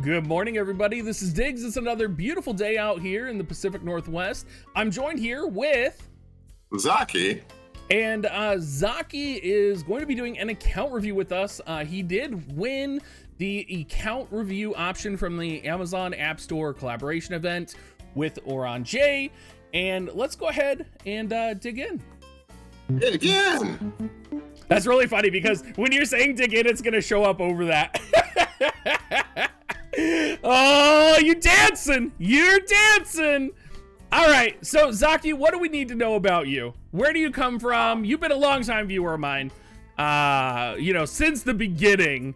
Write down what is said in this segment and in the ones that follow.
Good morning, everybody. This is Diggs. It's another beautiful day out here in the Pacific Northwest. I'm joined here with Zaki. And Zaki is going to be doing an account review with us. He did win the account review option from the Amazon App Store collaboration event with Oran J. And let's go ahead and dig in. Dig in. That's really funny because when you're saying dig in, it's going to show up over that. Oh, you dancing. You're dancing. All right. So, Zaki, what do we need to know about you? Where do you come from? You've been a long-time viewer of mine. Since the beginning.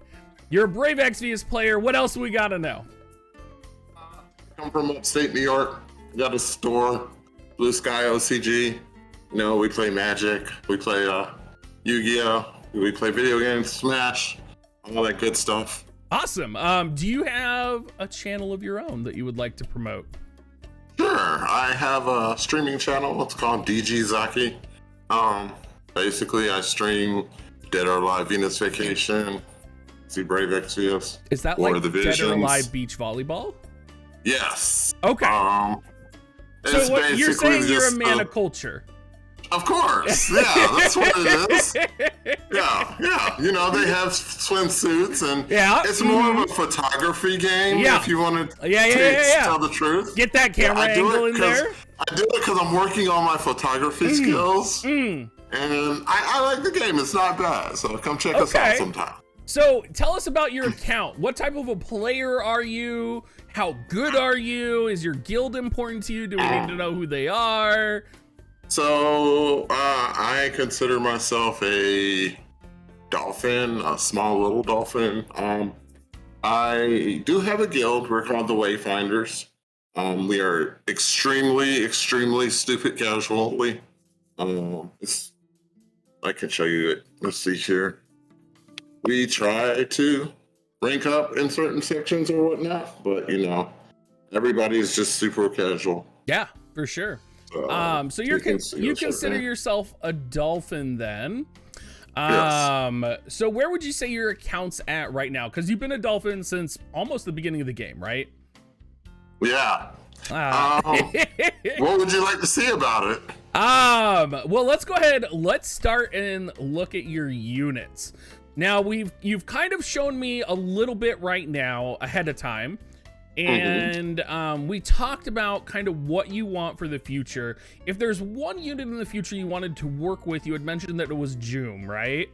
You're a Brave Exvius player. What else do we got to know? I come from upstate New York. Got a store, Blue Sky OCG. We play Magic. We play Yu-Gi-Oh! We play video games, Smash, all that good stuff. Awesome. Do you have a channel of your own that you would like to promote? Sure. I have a streaming channel. It's called DJ Zaki. Basically, I stream Dead or Alive Venus Vacation, see Brave Exvius. Is that War like of the Dead or Visions. Alive beach volleyball? Yes. Okay. So what you're saying, you're a man of culture. Of course, yeah, that's what it is. Yeah. They have swimsuits, and it's more of a photography game. Yeah. If you want to tell the truth. Get that camera angle in there. I do it because I'm working on my photography skills, and I like the game. It's not bad, so come check us out sometime. So tell us about your account. What type of a player are you? How good are you? Is your guild important to you? Do we need to know who they are? So, I consider myself a Dolphin, a small little Dolphin. I do have a guild. We're called the Wayfinders. We are extremely, extremely stupid casually. I can show you it. Let's see here. We try to rank up in certain sections or whatnot, but everybody's just super casual. Yeah, for sure. So you consider yourself a Dolphin then. Yes. So where would you say your account's at right now? Because you've been a Dolphin since almost the beginning of the game, right? Yeah. What would you like to see about it? Well, let's go ahead. Let's start and look at your units. Now you've kind of shown me a little bit right now ahead of time. And we talked about kind of what you want for the future. If there's one unit in the future you wanted to work with, you had mentioned that it was June, right?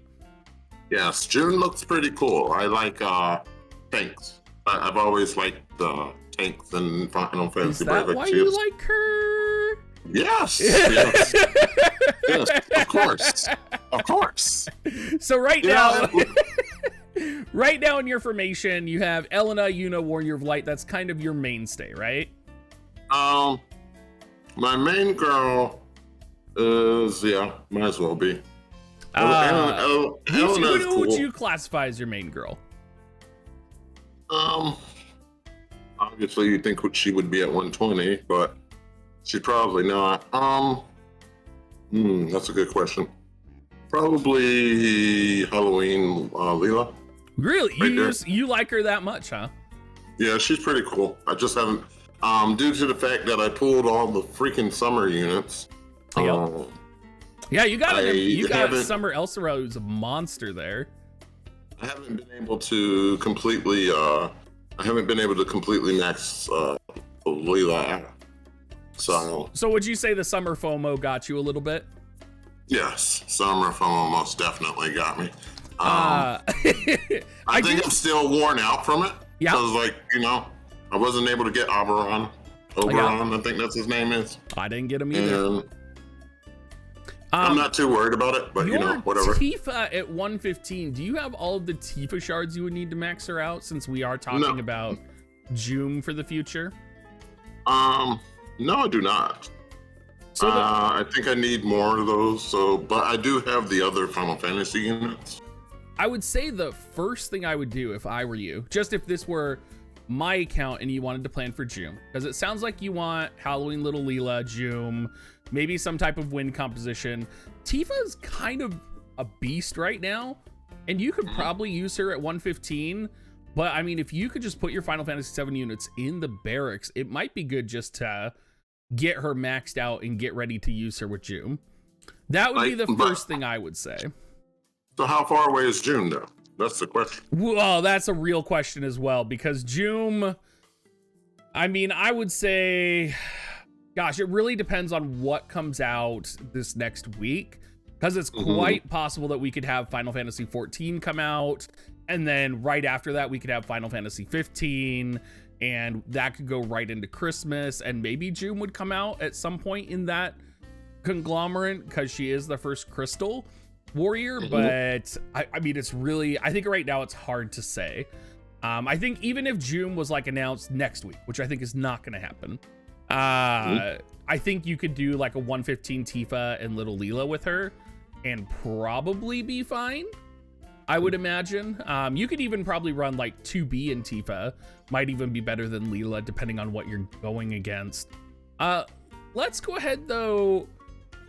Yes, June looks pretty cool. I like tanks. I've always liked tanks and Final Fantasy. Is that why you like her? Yes. Yes, of course. So right now... Right now in your formation, you have Elena, Yuna, Warrior of Light. That's kind of your mainstay, right? My main girl is, might as well be. Who cool. would you classify as your main girl? Obviously you'd think she would be at 120, but she's probably not. That's a good question. Probably Halloween Leela. Really? You like her that much, huh? Yeah, she's pretty cool. I just haven't, due to the fact that I pulled all the freaking summer units. Yeah, you got Summer Elsera, who's a monster there. I haven't been able to completely, max Leela out. So would you say the Summer FOMO got you a little bit? Yes, Summer FOMO most definitely got me. I think I'm still worn out from it. Yeah. Because, I wasn't able to get Oberon. I think that's his name is. I didn't get him either. And I'm not too worried about it, but, whatever. Tifa at 115, do you have all of the Tifa shards you would need to max her out, since we are talking about June for the future? No, I do not. So I think I need more of those, but I do have the other Final Fantasy units. I would say the first thing I would do if I were you, just if this were my account and you wanted to plan for June, because it sounds like you want Halloween Little Leela, June, maybe some type of wind composition. Tifa's kind of a beast right now, and you could probably use her at 115, But I mean, if you could just put your Final Fantasy VII units in the barracks, it might be good just to get her maxed out and get ready to use her with June. That would be the first thing I would say. So how far away is June, though? That's the question. Well, that's a real question as well, because June, I mean, I would say, gosh, it really depends on what comes out this next week, because it's quite possible that we could have Final Fantasy XIV come out, and then right after that, we could have Final Fantasy 15, and that could go right into Christmas, and maybe June would come out at some point in that conglomerate, because she is the first Crystal Warrior, but I mean, it's really, I think right now it's hard to say. I think even if June was like announced next week, which I think is not going to happen, I think you could do like a 115 Tifa and Little Leela with her and probably be fine, I would imagine. You could even probably run like 2B and Tifa, might even be better than Leela depending on what you're going against. Let's go ahead though.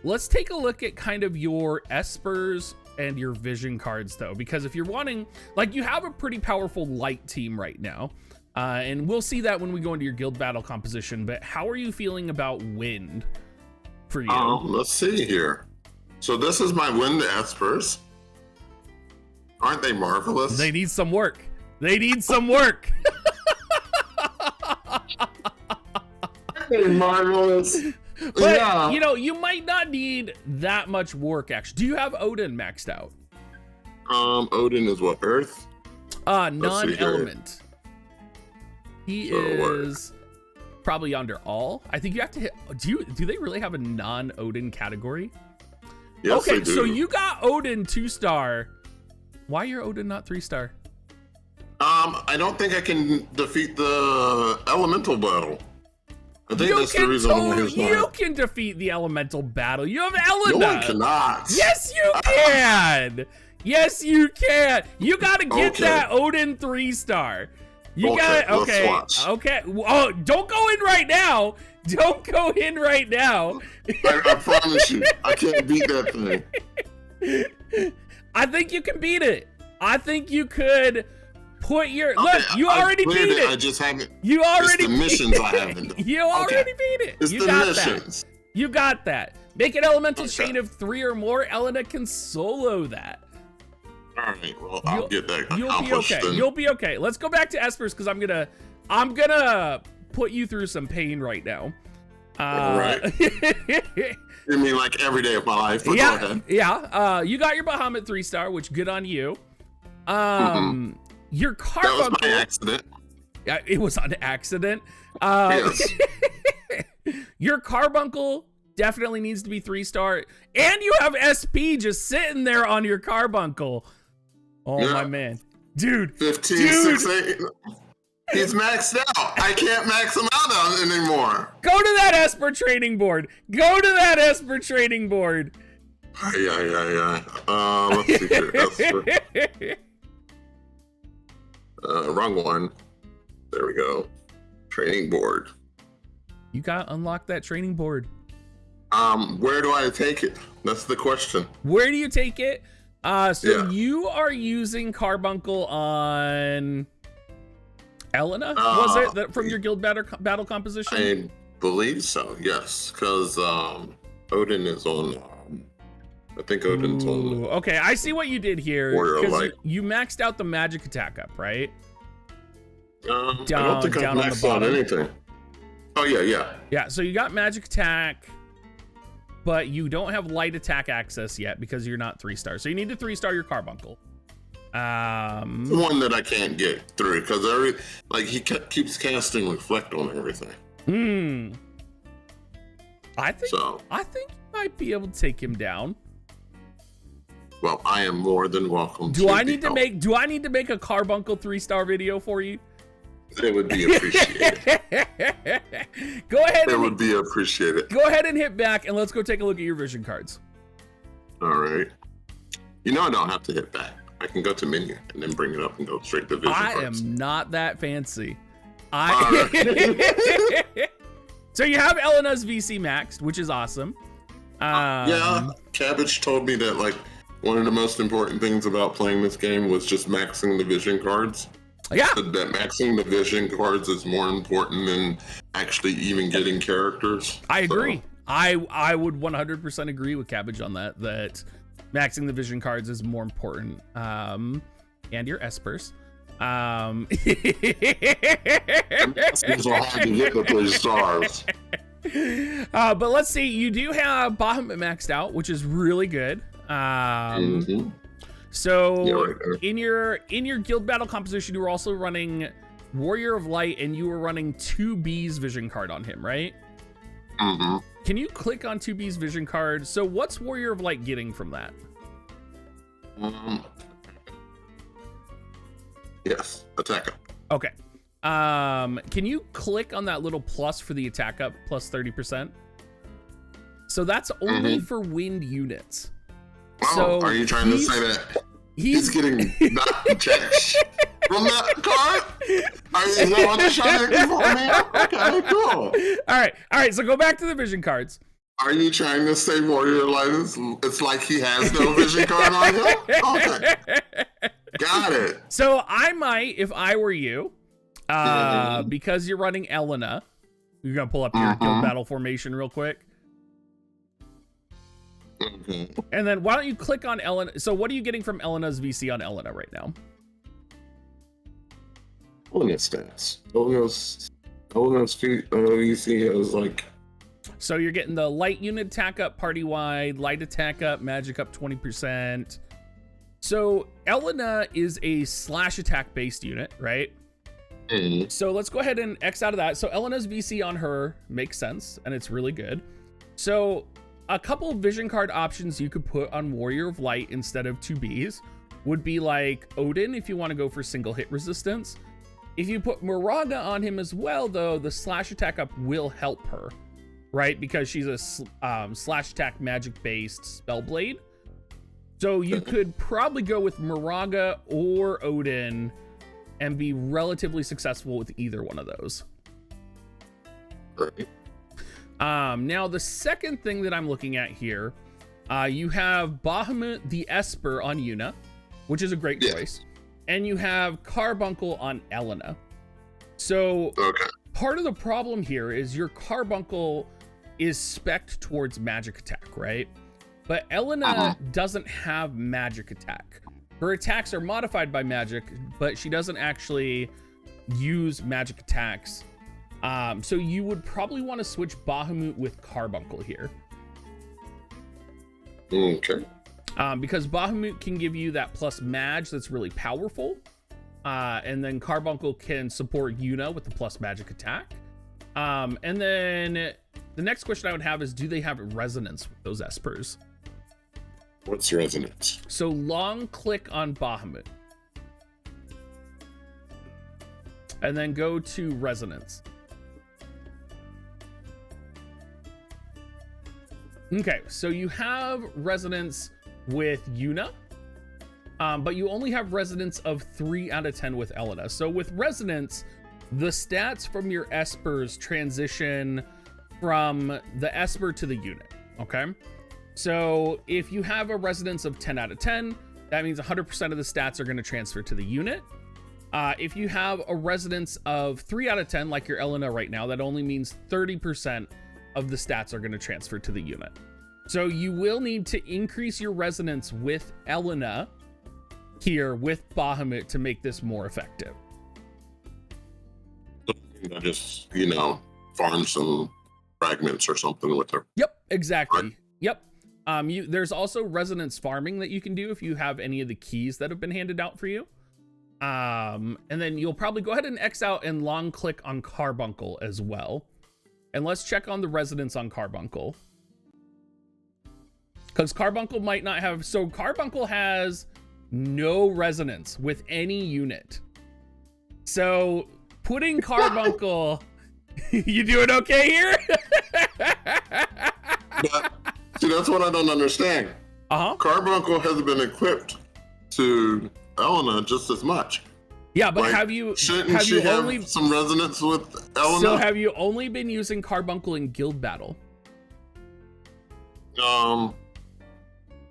Let's take a look at kind of your Espers and your vision cards though, because if you're wanting, like, you have a pretty powerful light team right now, and we'll see that when we go into your guild battle composition, but how are you feeling about wind for you? Let's see here. So this is my wind Espers. Aren't they marvelous? They need some work. They need some work. They're marvelous. But, yeah. you know, you might not need that much work, actually. Do you have Odin maxed out? Odin is what, Earth? Non-element. He is probably under all. I think you have to hit... Do they really have a non-Odin category? Yes, okay, they do. so you got Odin 2-star. Why your Odin not 3-star? I don't think I can defeat the elemental battle. I think that's the reason why he's not. You can defeat the elemental battle. You have Elena. No one cannot. Yes, you can. Yes, you can. You got to get that Odin 3-star. You got it. Okay. Okay. Oh, don't go in right now. Don't go in right now. I promise you, I can't beat that thing. I think you can beat it. I think you could. Put your look. You already beat it. I just haven't. You already it's the missions I haven't. You already beat it. It's you the got missions. That. You got that. Make an elemental chain of 3 or more. Elena can solo that. All right. Well, I'll get that accomplished. You'll be okay. Then. You'll be okay. Let's go back to Esper's because I'm gonna put you through some pain right now. All right. You mean like every day of my life? But yeah. Go ahead. Yeah. You got your Bahamut 3-star, which good on you. Your carbuncle. That was my accident. Yeah, it was an accident. Yes. Your carbuncle definitely needs to be 3-star, and you have SP just sitting there on your carbuncle. Oh my man, dude. 15, dude. 6, 8. He's maxed out. I can't max him out anymore. Go to that Esper training board. Go to that Esper training board. Yeah. Let's see here. Esper. Wrong one. There we go. Training board. You gotta unlock that training board. Where do I take it? That's the question. Where do you take it? You are using carbuncle on Elena, was it? That from your guild battle composition? I believe so, yes. Because Odin is on... I think Odin's on... Okay, I see what you did here. Because you maxed out the magic attack up, right? I don't think I've maxed out anything. Oh, yeah. Yeah, so you got magic attack, but you don't have light attack access yet because you're not 3-star. So you need to 3-star your carbuncle. One that I can't get through because he keeps casting reflect on everything. I think you might be able to take him down. Well, I am more than welcome. Do I need to make a carbuncle 3-star video for you? It would be appreciated. Go ahead. It would be appreciated. Go ahead and hit back, and let's go take a look at your vision cards. All right. You know I don't have to hit back. I can go to menu and then bring it up and go straight to vision cards. I am not that fancy. Right. So you have Elena's VC maxed, which is awesome. Yeah, Cabbage told me that one of the most important things about playing this game was just maxing the vision cards. Yeah, that maxing the vision cards is more important than actually even getting characters. I agree. I would 100% agree with Cabbage on that. That maxing the vision cards is more important. And your espers. It's so hard to get the 3 stars. But let's see. You do have Bahamut maxed out, which is really good. So in your guild battle composition, you were also running Warrior of Light, and you were running 2B's vision card on him, right? Can you click on 2B's vision card? So what's Warrior of Light getting from that? Yes, attack up. Okay. Can you click on that little plus for the attack up plus 30%? So that's only for wind units. Oh, so are you trying to say that he's getting that checks from that card? Is that what you're trying to do for me? Okay, cool. All right. So go back to the vision cards. Are you trying to say Warrior Light it's like he has no vision card on him? Okay. Got it. So I might, if I were you, because you're running Elena, you're going to pull up your guild battle formation real quick. And then why don't you click on Elena? So what are you getting from Elena's VC on Elena right now? Elena's stats. Elena's VC is like... So you're getting the light unit attack up party-wide, light attack up, magic up 20%. So Elena is a slash attack based unit, right? So let's go ahead and X out of that. So Elena's VC on her makes sense, and it's really good. So a couple of vision card options you could put on Warrior of Light instead of 2Bs would be like Odin if you want to go for single hit resistance. If you put Moraga on him as well, though, the slash attack up will help her, right? Because she's a slash attack magic based Spellblade. So you could probably go with Moraga or Odin and be relatively successful with either one of those. Right. Now the second thing that I'm looking at here, you have Bahamut the Esper on Yuna, which is a great choice. And you have Carbuncle on Elena. So part of the problem here is your Carbuncle is spec'd towards magic attack, right? But Elena doesn't have magic attack. Her attacks are modified by magic, but she doesn't actually use magic attacks. So you would probably want to switch Bahamut with Carbuncle here. Okay. Because Bahamut can give you that plus Mage that's really powerful. And then Carbuncle can support Yuna with the plus magic attack. And then the next question I would have is, do they have resonance with those Espers? What's resonance? So long click on Bahamut. And then go to resonance. Okay, so you have resonance with Yuna, but you only have resonance of 3 out of 10 with Elena. So with resonance, the stats from your Espers transition from the Esper to the unit, okay? So if you have a resonance of 10 out of 10, that means 100% of the stats are going to transfer to the unit. If you have a resonance of 3 out of 10, like your Elena right now, that only means 30% of the stats are going to transfer to the unit. So you will need to increase your resonance with Elena here with Bahamut to make this more effective. Just, farm some fragments or something with her. Yep, exactly. Right. Yep. There's also resonance farming that you can do if you have any of the keys that have been handed out for you. And then you'll probably go ahead and X out and long click on Carbuncle as well. And let's check on the resonance on Carbuncle. Because Carbuncle might not have... So Carbuncle has no resonance with any unit. So putting Carbuncle... You doing okay here? See, that's what I don't understand. Carbuncle has been equipped to Elena just as much. Yeah, but have you have some resonance with Elena? So have you only been using Carbuncle in guild battle?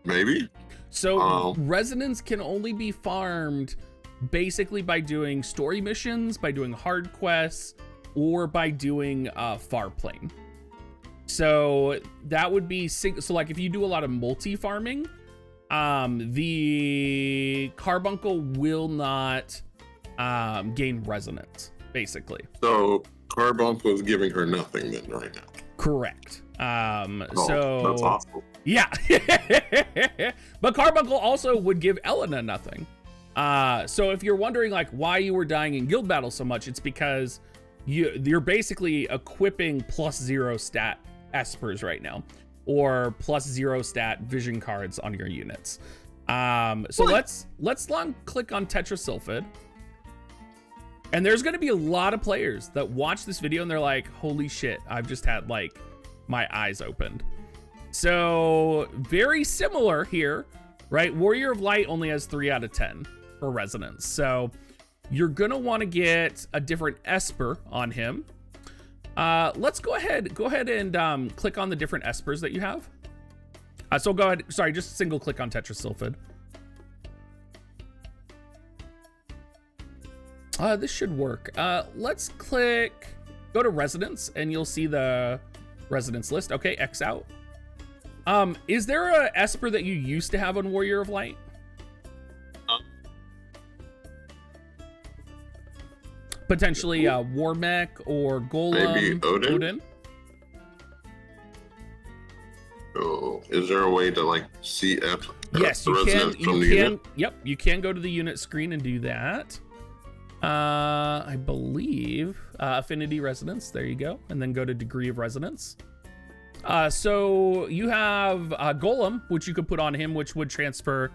Maybe. So resonance can only be farmed basically by doing story missions, by doing hard quests, or by doing far plane. So that would be so like if you do a lot of multi farming, the carbuncle will not gain resonance, basically. So carbuncle is giving her nothing then right now. Correct. So that's awesome. Yeah. But carbuncle also would give Elena nothing. So if you're wondering like why you were dying in guild battle so much, it's because you're basically equipping +0 stat Espers right now, or +0 stat vision cards on your units. So let's long click on tetrasulfide. And there's going to be a lot of players that watch this video and they're like, holy shit, I've just had like my eyes opened. So very similar here, right? Warrior of Light only has 3 out of 10 for resonance. So you're going to want to get a different Esper on him. Let's go ahead and click on the different Espers that you have. So go ahead. Sorry, just single click on tetrasulfide. This should work. Let's go to resonance and you'll see the resonance list. Okay, X out. Is there a Esper that you used to have on Warrior of Light? Potentially Warmech or Golem. Maybe Odin? Oh, is there a way to like see yes, you can. Yep, you can go to the unit screen and do that. I believe affinity resonance. There you go, and then go to degree of resonance. So you have Golem, which you could put on him, which would transfer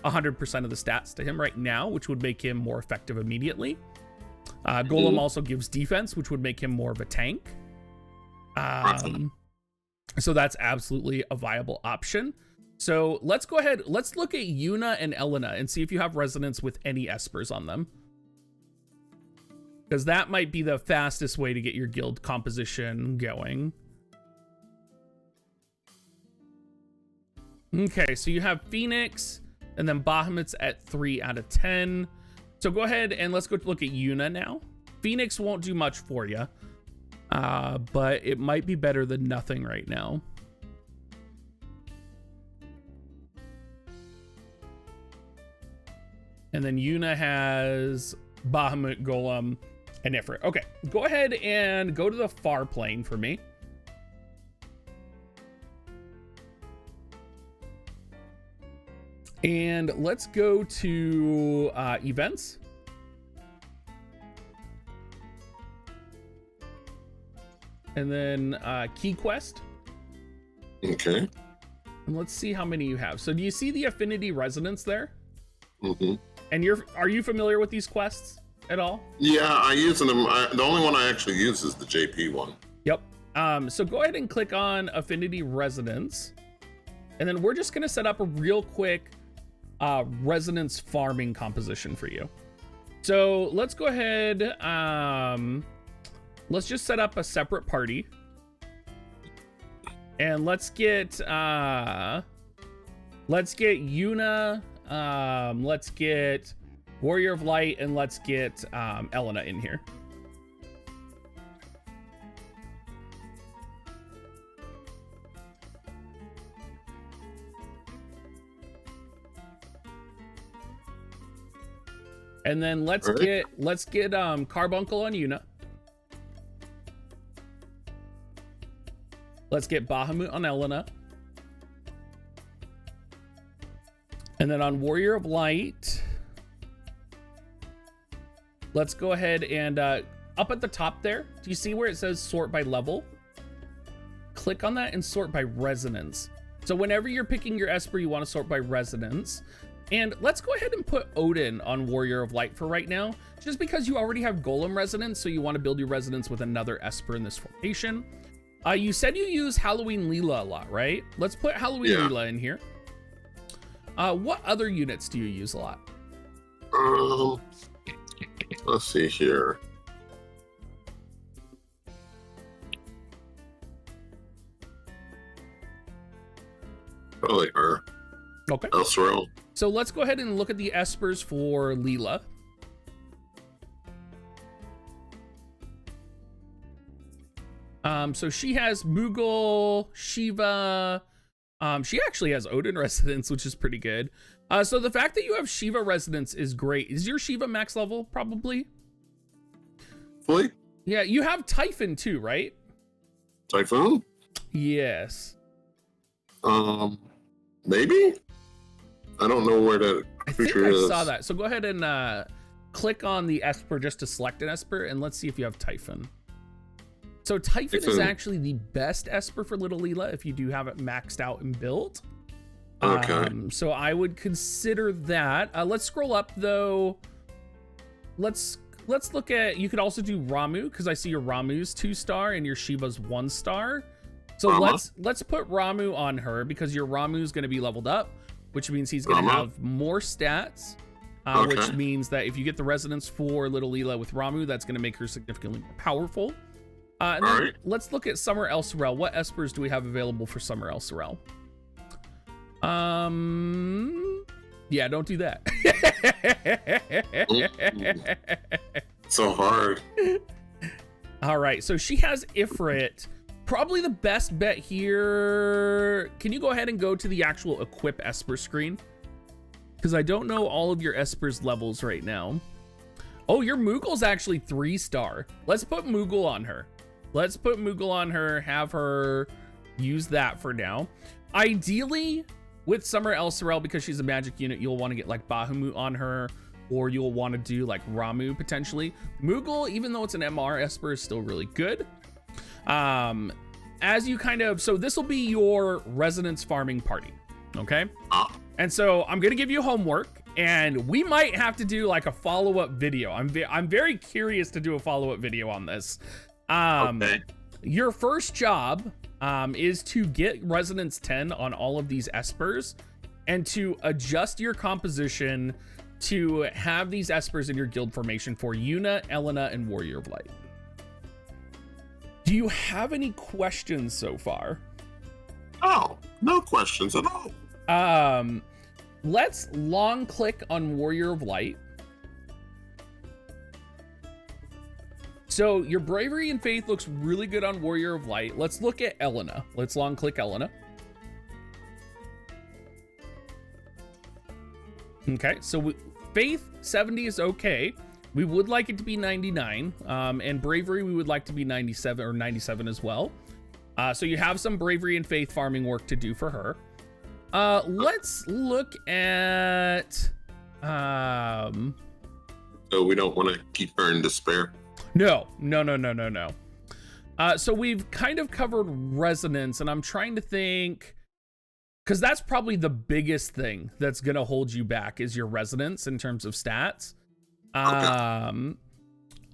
100% of the stats to him right now, which would make him more effective immediately. Golem also gives defense, which would make him more of a tank. So that's absolutely a viable option. So let's go ahead. Let's look at Yuna and Elena and see if you have resonance with any Espers on them. Because that might be the fastest way to get your guild composition going. Okay, so you have Phoenix and then Bahamut's at 3 out of 10. So go ahead and let's go look at Yuna now. Phoenix won't do much for you, but it might be better than nothing right now. And then Yuna has Bahamut, Golem, and Ifrit. Okay, go ahead and go to the far plane for me. And let's go to events. And then key quest. Okay. And let's see how many you have. So do you see the affinity resonance there? Mm-hmm. And are you familiar with these quests at all? Yeah, I use them. The only one I actually use is the JP one. Yep. So go ahead and click on affinity resonance. And then we're just going to set up a real quick resonance farming composition for you. So let's go ahead. Let's just set up a separate party. And let's get Yuna. Let's get Warrior of Light, and let's get Elena in here. And then let's get Carbuncle on Yuna. Let's get Bahamut on Elena. And then on Warrior of Light, let's go ahead and up at the top there, do you see where it says sort by level? Click on that and sort by resonance. So whenever you're picking your Esper, you want to sort by resonance. And let's go ahead and put Odin on Warrior of Light for right now, just because you already have Golem resonance, so you want to build your resonance with another Esper in this formation. You said you use Halloween Leela a lot, right? Let's put Halloween Leela in here. What other units do you use a lot? Let's see here. Probably her. Okay. Elsewhere. So let's go ahead and look at the Espers for Leela. So she has Moogle, Shiva. She actually has Odin Residence, which is pretty good. So the fact that you have Shiva Residence is great. Is your Shiva max level, probably? Fully? Yeah, you have Typhon too, right? Typhoon? Yes. Maybe? I don't know where that creature is. I saw that. So go ahead and click on the Esper just to select an Esper, and let's see if you have Typhon. So Typhon is actually the best Esper for Little Leela if you do have it maxed out and built. Okay. So I would consider that. Let's scroll up though. Let's look at, you could also do Ramu, because I see your Ramu's 2-star and your Shiva's 1-star. So let's put Ramu on her, because your Ramu's going to be leveled up, which means he's going to have more stats. Which means that if you get the resonance for Little Leela with Ramu, that's going to make her significantly more powerful. And then let's look at Summer El Sorel. What Espers do we have available for Summer El Sorel? Yeah, don't do that. So hard. All right, so she has Ifrit. Probably the best bet here. Can you go ahead and go to the actual equip Esper screen? Because I don't know all of your Esper's levels right now. Oh, your Moogle's actually 3-star. Let's put Moogle on her. Let's put Moogle on her, have her use that for now. Ideally, with Summer El Sorel, because she's a magic unit, you'll want to get like Bahamut on her, or you'll want to do like Ramu potentially. Moogle, even though it's an MR Esper, is still really good. As you kind of, so this will be your resonance farming party, okay? And so I'm gonna give you homework, and we might have to do like a follow-up video. I'm very curious to do a follow-up video on this. Your first job is to get resonance 10 on all of these Espers, and to adjust your composition to have these Espers in your guild formation for Yuna, Elena, and Warrior of Light. Do you have any questions so far? Oh, no questions at all. Let's long click on Warrior of Light. So your Bravery and Faith looks really good on Warrior of Light. Let's look at Elena. Let's long click Elena. Okay, so Faith 70 is okay. We would like it to be 99, and Bravery we would like to be 97 or 97 as well. So you have some Bravery and Faith farming work to do for her. Let's look at... So we don't want to keep her in despair? No. So we've kind of covered resonance, and I'm trying to think... Because that's probably the biggest thing that's going to hold you back is your resonance in terms of stats.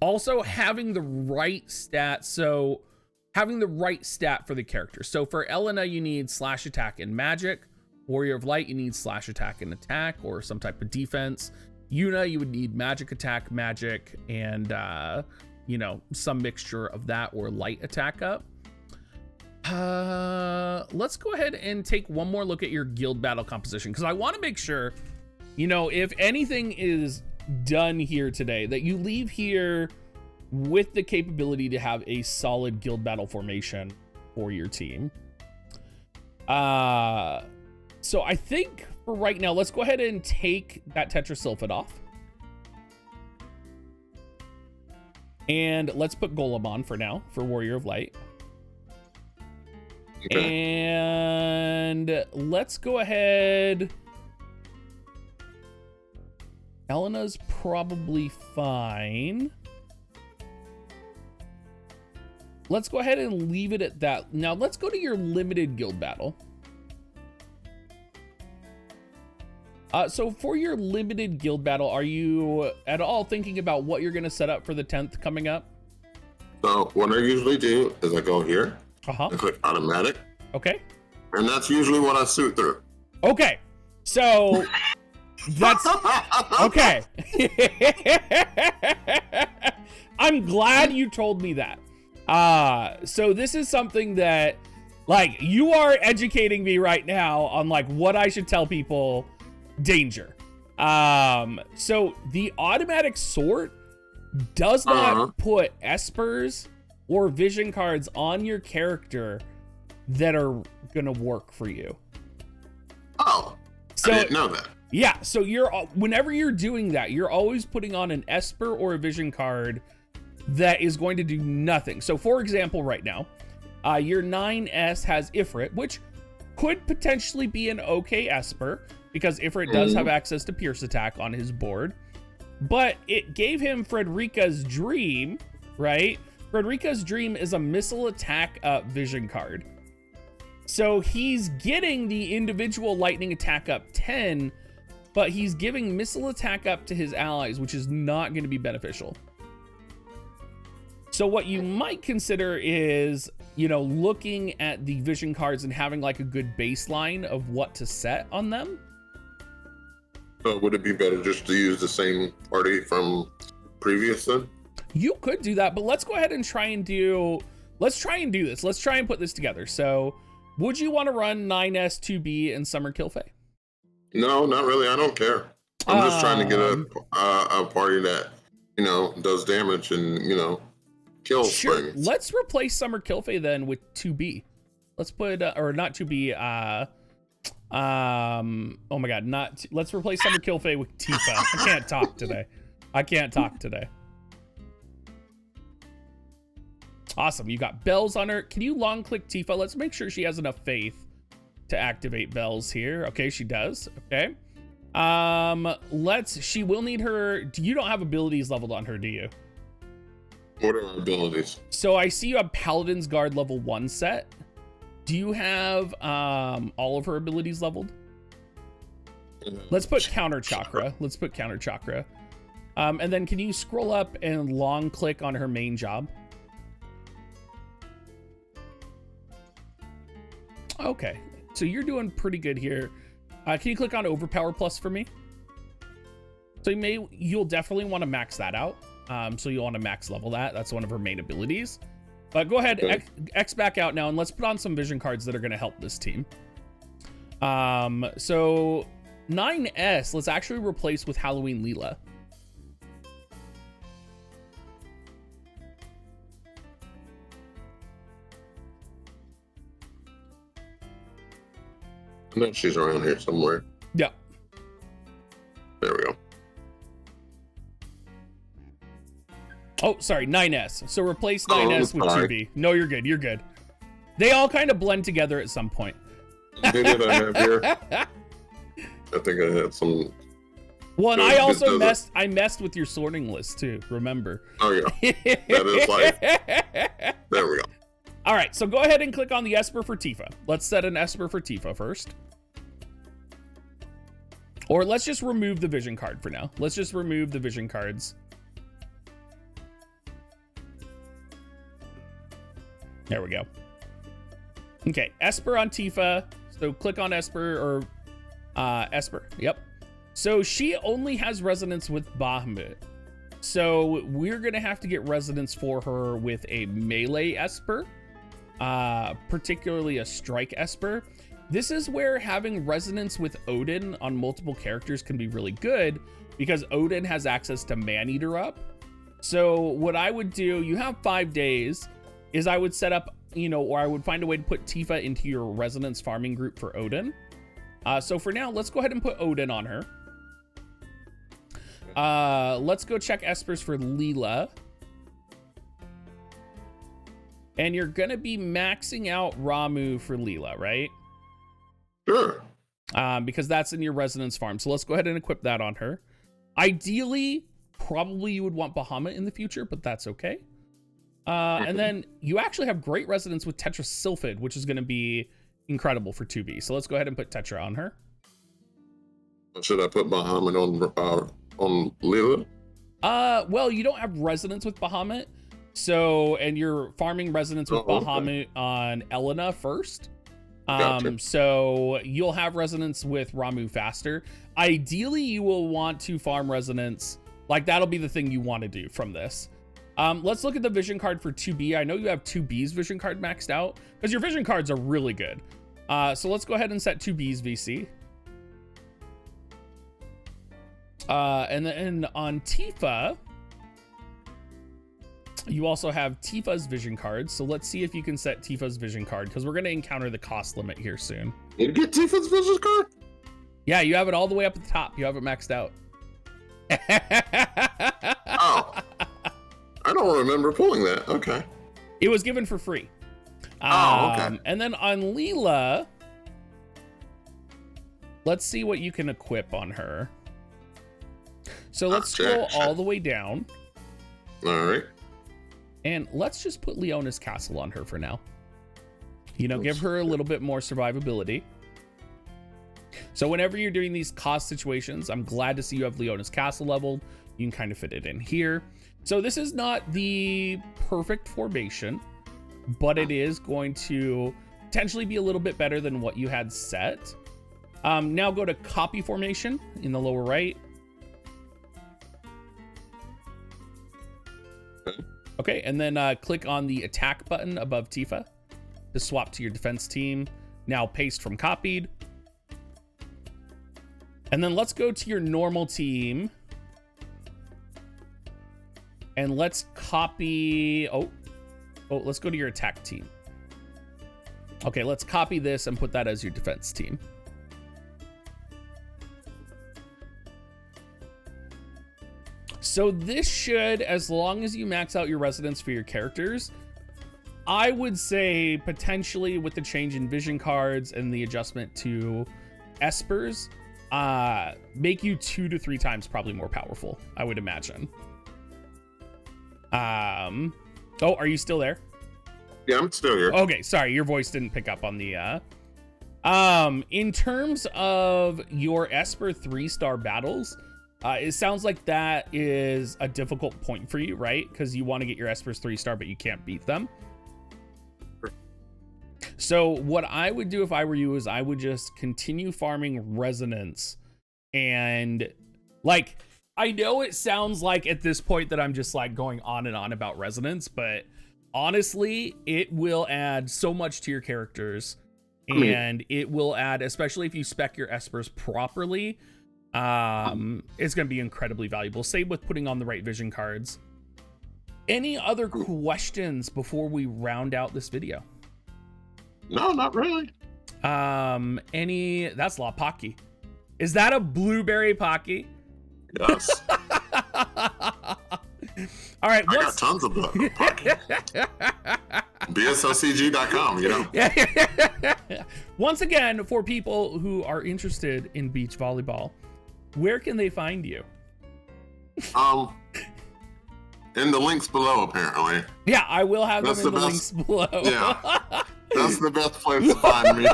Also having the right stat. So having the right stat for the character. So for Elena, you need slash attack and magic. Warrior of Light, you need slash attack and attack or some type of defense. Yuna, you would need magic attack, magic, and you know, some mixture of that or light attack up. Let's go ahead and take one more look at your guild battle composition, because I want to make sure, you know, if anything is done here today, that you leave here with the capability to have a solid guild battle formation for your team. So I think for right now, let's go ahead and take that Tetrasilphid off. And let's put Golem on for now for Warrior of Light. Okay. And let's go ahead. Elena's probably fine. Let's go ahead and leave it at that. Now let's go to your limited guild battle. So for your limited guild battle, are you at all thinking about what you're going to set up for the 10th coming up? So what I usually do is I go here and click automatic. Okay. And that's usually what I suit through. Okay. So that's okay. I'm glad you told me that. So this is something that, like, you are educating me right now on like what I should tell people. Danger. So the automatic sort does not put Espers or vision cards on your character that are gonna work for you. Oh, so, I didn't know that. Yeah, so whenever you're doing that, you're always putting on an Esper or a vision card that is going to do nothing. So for example, right now, your 9S has Ifrit, which could potentially be an okay Esper, because Ifrit does have access to Pierce Attack on his board. But it gave him Frederica's Dream, right? Frederica's Dream is a missile attack up vision card. So he's getting the individual lightning attack up 10, but he's giving missile attack up to his allies, which is not going to be beneficial. So what you might consider is, you know, looking at the vision cards and having like a good baseline of what to set on them. Would it be better just to use the same party from previous then? You could do that, but let's go ahead and try and do this. Let's try and put this together. So would you want to run 9S, 2B, and Summer Kilfay? No, not really. I don't care. I'm just trying to get a party that, you know, does damage and, you know, kills things. Let's replace Summer Kilfay then with 2B. Let's put, or not 2B, oh my god, let's replace Summer Kilfay with Tifa. I can't talk today. Awesome, you got bells on her. Can you long click Tifa? Let's make sure she has enough faith to activate bells here. Okay, she does. Okay. She will need her. You don't have abilities leveled on her, do you? What are her abilities? So I see you have Paladin's Guard level 1 set. Do you have all of her abilities leveled? Let's put Counter Chakra. And then can you scroll up and long click on her main job? Okay, so you're doing pretty good here. Can you click on Overpower Plus for me? So you'll definitely want to max that out. So you'll want to max level that. That's one of her main abilities. But go ahead, okay. X back out now, and let's put on some vision cards that are going to help this team. So 9S, let's actually replace with Halloween Leela. I know she's around here somewhere. Yeah. There we go. Oh, sorry, 9S. So replace 9S with 2B. No, you're good. You're good. They all kind of blend together at some point. Who did I have here? I think I had some. Well, and I also messed with your sorting list too. Remember? Oh yeah, that is life. There we go. All right, so go ahead and click on the Esper for Tifa. Let's set an Esper for Tifa first. Or let's just remove the vision card for now. Let's just remove the vision cards. There we go. Okay, Esper on Tifa. So click on Esper or Esper. Yep. So she only has resonance with Bahamut. So we're going to have to get resonance for her with a melee Esper. Particularly a strike Esper. This is where having resonance with Odin on multiple characters can be really good, because Odin has access to Man-Eater up. So what I would do, you have 5 days, is I would set up, you know, or I would find a way to put Tifa into your resonance farming group for Odin. So for now, let's go ahead and put Odin on her. Let's go check Espers for Leela. And you're going to be maxing out Ramu for Leela, right? Sure. Because that's in your resonance farm. So let's go ahead and equip that on her. Ideally, probably you would want Bahamut in the future, but that's okay. And then you actually have great resonance with Tetra Sylphid, which is going to be incredible for 2B. So let's go ahead and put Tetra on her. Should I put Bahamut on Leela? Well, you don't have resonance with Bahamut. So, and you're farming resonance with Bahamut on Elena first. Gotcha. So you'll have resonance with Ramu faster. Ideally, you will want to farm resonance. Like, that'll be the thing you want to do from this. Let's look at the vision card for 2B. I know you have 2B's vision card maxed out, because your vision cards are really good. So let's go ahead and set 2B's VC. And then on Tifa, You also have Tifa's vision card. So let's see if you can set Tifa's vision card, because we're going to encounter the cost limit here soon. You get Tifa's vision card? Yeah, you have it all the way up at the top. You have it maxed out. Oh. I don't remember pulling that. Okay. It was given for free. Okay. And then on Leela, let's see what you can equip on her. So let's scroll all the way down. All right. And let's just put Leona's Castle on her for now. You know, give her a little bit more survivability. So whenever you're doing these cost situations, I'm glad to see you have Leona's Castle leveled. You can kind of fit it in here. So this is not the perfect formation, but it is going to potentially be a little bit better than what you had set. Now go to copy formation in the lower right. Okay, and then click on the attack button above Tifa to swap to your defense team. Now paste from copied. And then let's go to your normal team. And let's copy, let's go to your attack team. Okay, let's copy this and put that as your defense team. So this should, as long as you max out your residence for your characters, I would say potentially with the change in vision cards and the adjustment to Espers, make you 2 to 3 times probably more powerful, I would imagine. Oh, are you still there? Yeah, I'm still here. Okay, sorry, your voice didn't pick up on the, in terms of your Esper 3-star battles, it sounds like that is a difficult point for you, right? Because you want to get your Espers 3-star, but you can't beat them. Sure. So what I would do if I were you is I would just continue farming resonance. And like, I know it sounds like at this point that I'm just like going on and on about resonance, but honestly, it will add so much to your characters. And it will add, especially if you spec your Espers properly, it's going to be incredibly valuable. Same with putting on the right vision cards. Any other questions before we round out this video? No, not really. That's La Pocky. Is that a blueberry Pocky? Yes. All right. I got tons of Pocky. BSOCG.com, you know? Yeah. Once again, for people who are interested in beach volleyball, where can they find you? In the links below, apparently. Yeah, I will have them in the links below. Yeah, that's the best place to find me.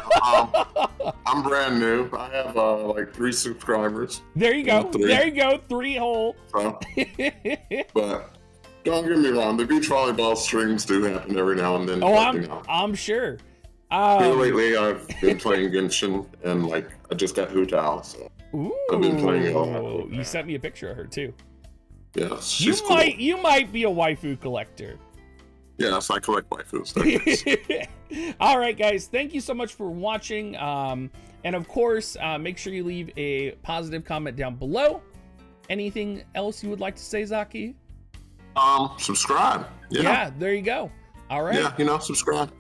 I'm brand new. I have like 3 subscribers. There you go. 3. There you go. 3 whole. So, but don't get me wrong. The beach volleyball streams do happen every now and then. Oh, I'm sure. Here lately, I've been playing Genshin, and like I just got Hootao, so ooh, I've been playing a lot. You sent me a picture of her too. Yes, she's cool. You might be a waifu collector. Yes, I collect waifus. All right, guys, thank you so much for watching. And of course, make sure you leave a positive comment down below. Anything else you would like to say, Zaki? Subscribe. Yeah, there you go. All right. Yeah, subscribe.